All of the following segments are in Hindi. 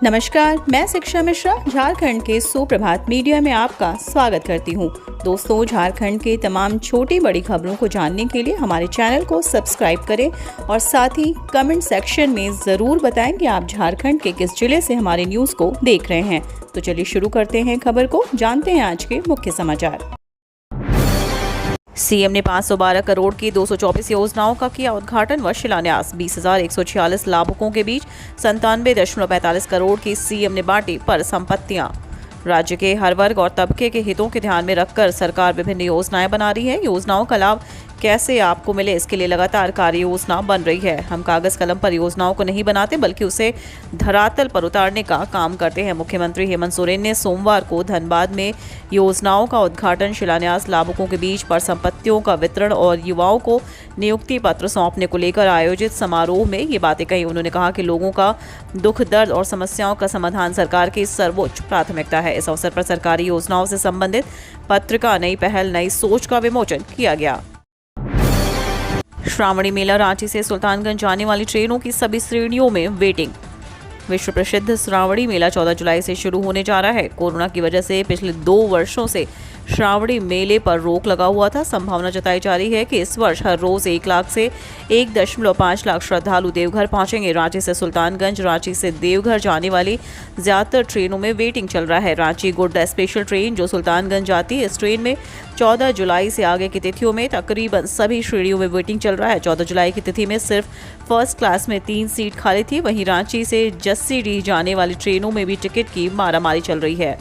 नमस्कार, मैं शिक्षा मिश्रा झारखंड के सुप्रभात मीडिया में आपका स्वागत करती हूं। दोस्तों, झारखंड के तमाम छोटी बड़ी खबरों को जानने के लिए हमारे चैनल को सब्सक्राइब करें और साथ ही कमेंट सेक्शन में ज़रूर बताएं कि आप झारखंड के किस जिले से हमारे न्यूज़ को देख रहे हैं। तो चलिए शुरू करते हैं खबर को, जानते हैं आज के मुख्य समाचार। सीएम ने 512 करोड़ की 224 योजनाओं का किया उद्घाटन व शिलान्यास। 20,146 लाभुकों के बीच 97.45 करोड़ की सीएम ने बांटी पर संपत्तियां। राज्य के हर वर्ग और तबके के हितों के ध्यान में रखकर सरकार विभिन्न योजनाएं बना रही है। योजनाओं का लाभ कैसे आपको मिले, इसके लिए लगातार कार्य योजना बन रही है। हम कागज कलम पर योजनाओं को नहीं बनाते बल्कि उसे धरातल पर उतारने का काम करते हैं। मुख्यमंत्री हेमंत सोरेन ने सोमवार को धनबाद में योजनाओं का उद्घाटन, शिलान्यास, लाभुकों के बीच परिसंपत्तियों का वितरण और युवाओं को नियुक्ति पत्र सौंपने को लेकर आयोजित समारोह में ये बातें कही। उन्होंने कहा कि लोगों का दुख, दर्द और समस्याओं का समाधान सरकार की सर्वोच्च प्राथमिकता है। इस अवसर पर सरकारी योजनाओं से संबंधित पत्रिका नई पहल नई सोच का विमोचन किया गया। श्रावणी मेला, रांची से सुल्तानगंज जाने वाली ट्रेनों की सभी श्रेणियों में वेटिंग। विश्व प्रसिद्ध श्रावणी मेला 14 जुलाई से शुरू होने जा रहा है। कोरोना की वजह से पिछले 2 वर्षों से श्रावणी मेले पर रोक लगा हुआ था। संभावना जताई जा रही है कि इस वर्ष हर रोज 1 लाख से 1.5 लाख श्रद्धालु देवघर पहुंचेंगे। रांची से सुल्तानगंज, रांची से देवघर जाने वाली ज्यादातर ट्रेनों में वेटिंग चल रहा है। रांची गोड्डा स्पेशल ट्रेन जो सुल्तानगंज जाती है, इस ट्रेन में 14 जुलाई से आगे की तिथियों में तकरीबन सभी श्रेणियों में वेटिंग चल रहा है। 14 जुलाई की तिथि में सिर्फ फर्स्ट क्लास में 3 सीट खाली थी। वहीं रांची से जस्सीडीह जाने वाली ट्रेनों में भी टिकट की मारामारी चल रही है।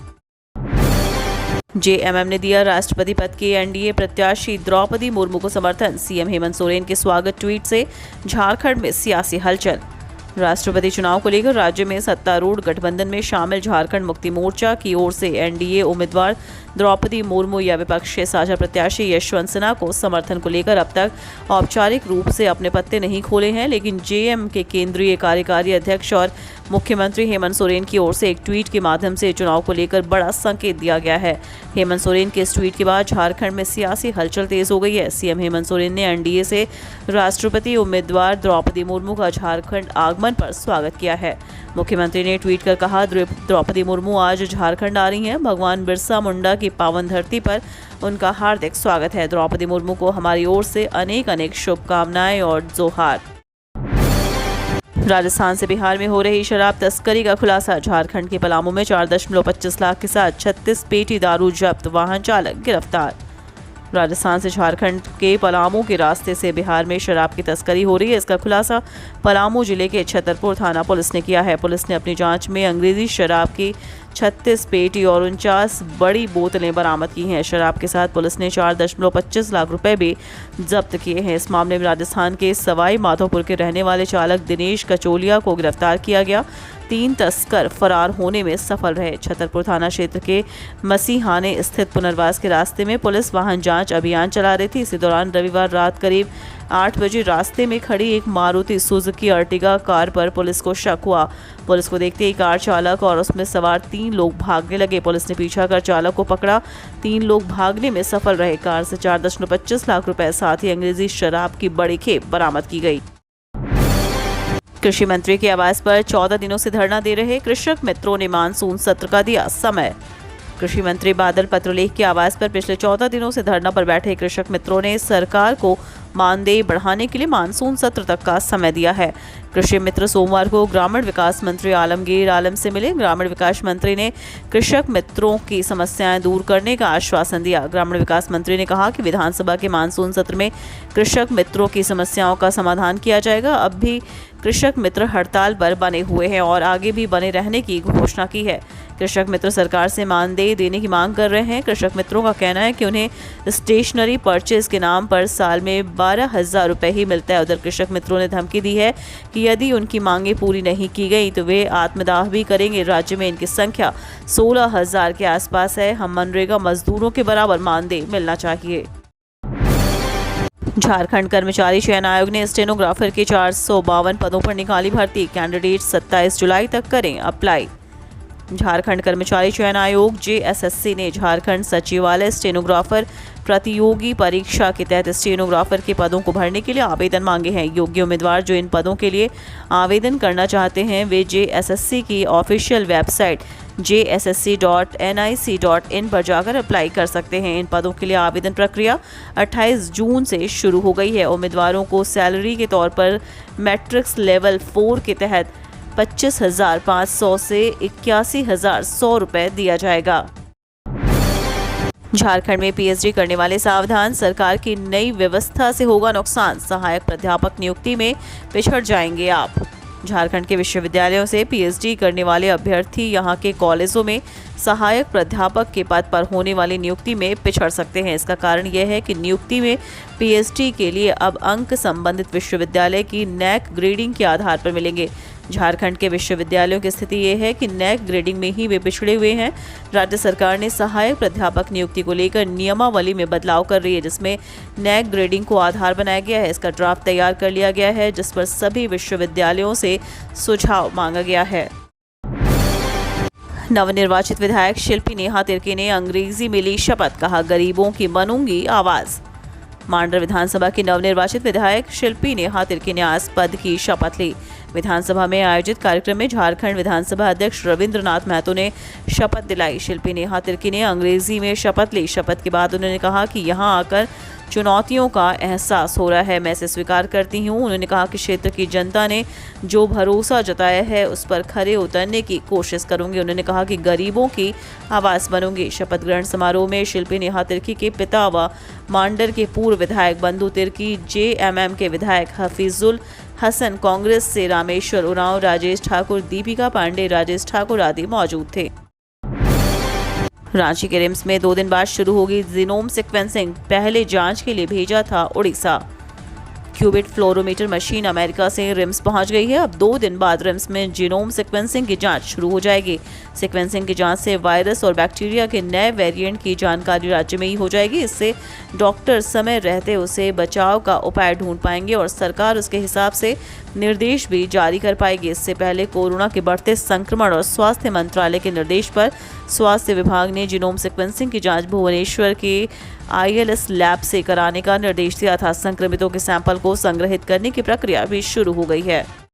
जेएमएम ने दिया राष्ट्रपति पद के एनडीए प्रत्याशी द्रौपदी मुर्मू को समर्थन। सीएम हेमंत सोरेन के स्वागत ट्वीट से झारखंड में सियासी हलचल। राष्ट्रपति चुनाव को लेकर राज्य में सत्तारूढ़ गठबंधन में शामिल झारखंड मुक्ति मोर्चा की ओर से एनडीए उम्मीदवार द्रौपदी मुर्मू या विपक्ष के साझा प्रत्याशी यशवंत सिन्हा को समर्थन को लेकर अब तक औपचारिक रूप से अपने पत्ते नहीं खोले हैं, लेकिन जेएम के केंद्रीय कार्यकारी अध्यक्ष और मुख्यमंत्री हेमंत सोरेन की ओर से एक ट्वीट के माध्यम से चुनाव को लेकर बड़ा संकेत दिया गया है। हेमंत सोरेन के इस ट्वीट के बाद झारखंड में सियासी हलचल तेज हो गई है। सीएम हेमंत सोरेन ने एनडीए से राष्ट्रपति उम्मीदवार द्रौपदी मुर्मू का झारखंड आगमन पर स्वागत किया है। मुख्यमंत्री ने ट्वीट कर कहा, द्रौपदी मुर्मू आज झारखंड आ रही हैं। भगवान बिरसा मुंडा की पावन धरती पर उनका हार्दिक स्वागत है। द्रौपदी मुर्मू को हमारी ओर से अनेक शुभकामनाएं और जोहार। राजस्थान से बिहार में हो रही शराब तस्करी का खुलासा। झारखंड के पलामू में 4.25 लाख के साथ 36 पेटी दारू जब्त, वाहन चालक गिरफ्तार। राजस्थान से झारखंड के पलामू के रास्ते से बिहार में शराब की तस्करी हो रही है। इसका खुलासा पलामू जिले के छतरपुर थाना पुलिस ने किया है। पुलिस ने अपनी जांच में अंग्रेजी शराब की 36 पेटी और 49 बड़ी बोतलें बरामद की हैं। शराब के साथ पुलिस ने 4.25 लाख रुपए भी जब्त किए हैं। इस मामले में राजस्थान के सवाई माधोपुर के रहने वाले चालक दिनेश कचोलिया को गिरफ्तार किया गया। 3 तस्कर फरार होने में सफल रहे। छतरपुर थाना क्षेत्र के मसीहाने स्थित पुनर्वास के रास्ते में पुलिस वाहन जांच अभियान चला रही थी। इसी दौरान रविवार रात करीब 8 बजे रास्ते में खड़ी एक मारुति सुजुकी अर्टिगा कार पर पुलिस को शक हुआ। पुलिस को देखते ही कार चालक और उसमें सवार 3 लोग भागने लगे। पुलिस ने पीछा कर चालक को पकड़ा। 3 लोग भागने में सफल रहे। कार से 4.25 लाख रुपए साथ ही अंग्रेजी शराब की बड़ी खेप बरामद की गई। कृषि मंत्री के आवास पर 14 दिनों से धरना दे रहे कृषक मित्रों ने मानसून सत्र का दिया समय। कृषि मंत्री बादल पत्रलेख के आवास पर पिछले 14 दिनों से धरना पर बैठे कृषक मित्रों ने सरकार को मानदेय बढ़ाने के लिए मानसून सत्र तक का समय दिया है। कृषि मित्र सोमवार को ग्रामीण विकास मंत्री आलमगीर आलम से मिले। ग्रामीण विकास मंत्री ने कृषक मित्रों की समस्याएं दूर करने का आश्वासन दिया। ग्रामीण विकास मंत्री ने कहा कि विधानसभा के मानसून सत्र में कृषक मित्रों की समस्याओं का समाधान किया जाएगा। अब भी कृषक मित्र हड़ताल पर बने हुए हैं और आगे भी बने रहने की घोषणा की है। कृषक मित्र सरकार से मानदेय देने की मांग कर रहे हैं। कृषक मित्रों का कहना है कि उन्हें स्टेशनरी परचेज के नाम पर साल में 12,000 रुपए ही मिलता है। उधर कृषक मित्रों ने धमकी दी है कि यदि उनकी मांगें पूरी नहीं की गई तो वे आत्मदाह भी करेंगे। राज्य में इनकी संख्या 16,000 के आसपास है। हम मनरेगा मजदूरों के बराबर मानदेय मिलना चाहिए। झारखंड कर्मचारी चयन आयोग ने स्टेनोग्राफर के 452 पदों पर निकाली भर्ती। कैंडिडेट 27 जुलाई तक करें अप्लाई। झारखंड कर्मचारी चयन आयोग JSSC ने झारखंड सचिवालय स्टेनोग्राफर प्रतियोगी परीक्षा के तहत स्टेनोग्राफर के पदों को भरने के लिए आवेदन मांगे हैं। योग्य उम्मीदवार जो इन पदों के लिए आवेदन करना चाहते हैं वे JSSC की ऑफिशियल वेबसाइट jssc.nic.in पर जाकर अप्लाई कर सकते हैं। इन पदों के लिए आवेदन प्रक्रिया 28 जून से शुरू हो गई है। उम्मीदवारों को सैलरी के तौर पर मैट्रिक्स लेवल 4 के तहत 25,500 से 81,100 रुपये दिया जाएगा। झारखंड में PhD करने वाले सावधान, सरकार की नई व्यवस्था से होगा नुकसान, सहायक प्राध्यापक नियुक्ति में पिछड़ जाएंगे आप। झारखंड के विश्वविद्यालयों से PhD करने वाले अभ्यर्थी यहां के कॉलेजों में सहायक प्राध्यापक के पद पर होने वाली नियुक्ति में पिछड़ सकते हैं। इसका कारण यह है कि नियुक्ति में PhD के लिए अब अंक संबंधित विश्वविद्यालय की NAC ग्रेडिंग के आधार पर मिलेंगे। झारखंड के विश्वविद्यालयों की स्थिति यह है कि NAC ग्रेडिंग में ही वे पिछड़े हुए हैं। राज्य सरकार ने सहायक प्राध्यापक नियुक्ति को लेकर नियमावली में बदलाव कर रही है, जिसमें NAC ग्रेडिंग को आधार बनाया गया है। इसका ड्राफ्ट तैयार कर लिया गया है, जिस पर सभी विश्वविद्यालयों से सुझाव मांगा गया है। नवनिर्वाचित विधायक शिल्पी नेहा तिर्की ने अंग्रेजी में ली शपथ, कहा गरीबों की बनूंगी आवाज। मांडर विधानसभा की नवनिर्वाचित विधायक शिल्पी नेहा तिर्की ने आज पद की शपथ ली। विधानसभा में आयोजित कार्यक्रम में झारखंड विधानसभा अध्यक्ष रविंद्रनाथ महतो ने शपथ दिलाई। शिल्पी नेहा तिर्की ने अंग्रेजी में शपथ ली। शपथ के बाद उन्होंने कहा कि यहां आकर चुनौतियों का एहसास हो रहा है, मैं इसे स्वीकार करती हूं। उन्होंने कहा कि क्षेत्र की जनता ने जो भरोसा जताया है उस पर खरे उतरने की कोशिश करूंगी। उन्होंने कहा कि गरीबों की आवाज़ बनूंगी। शपथ ग्रहण समारोह में शिल्पी नेहा तिर्की के पिता व मांडर के पूर्व विधायक बंधु तिर्की, JMM के विधायक हफीजुल हसन, कांग्रेस से रामेश्वर उरांव, राजेश ठाकुर, दीपिका पांडे, राजेश ठाकुर आदि मौजूद थे। रांची के रिम्स में 2 दिन बाद शुरू होगी जीनोम सीक्वेंसिंग, पहले जांच के लिए भेजा था Orissa. Qubit fluorometer machine America से रिम्स पहुंच गई है। अब 2 दिन बाद रिम्स में जीनोम सीक्वेंसिंग की जांच शुरू हो जाएगी। सीक्वेंसिंग की जांच से वायरस और बैक्टीरिया के नए वेरिएंट की जानकारी राज्य में ही हो जाएगी। इससे डॉक्टर समय रहते उसे बचाव का उपाय ढूंढ पाएंगे और सरकार उसके हिसाब से निर्देश भी जारी कर पाएगी। इससे पहले कोरोना के बढ़ते संक्रमण और स्वास्थ्य मंत्रालय के निर्देश पर स्वास्थ्य विभाग ने जीनोम सीक्वेंसिंग की जांच भुवनेश्वर के ILS लैब से कराने का निर्देश दिया था। संक्रमितों के सैंपल को संग्रहित करने की प्रक्रिया भी शुरू हो गई है।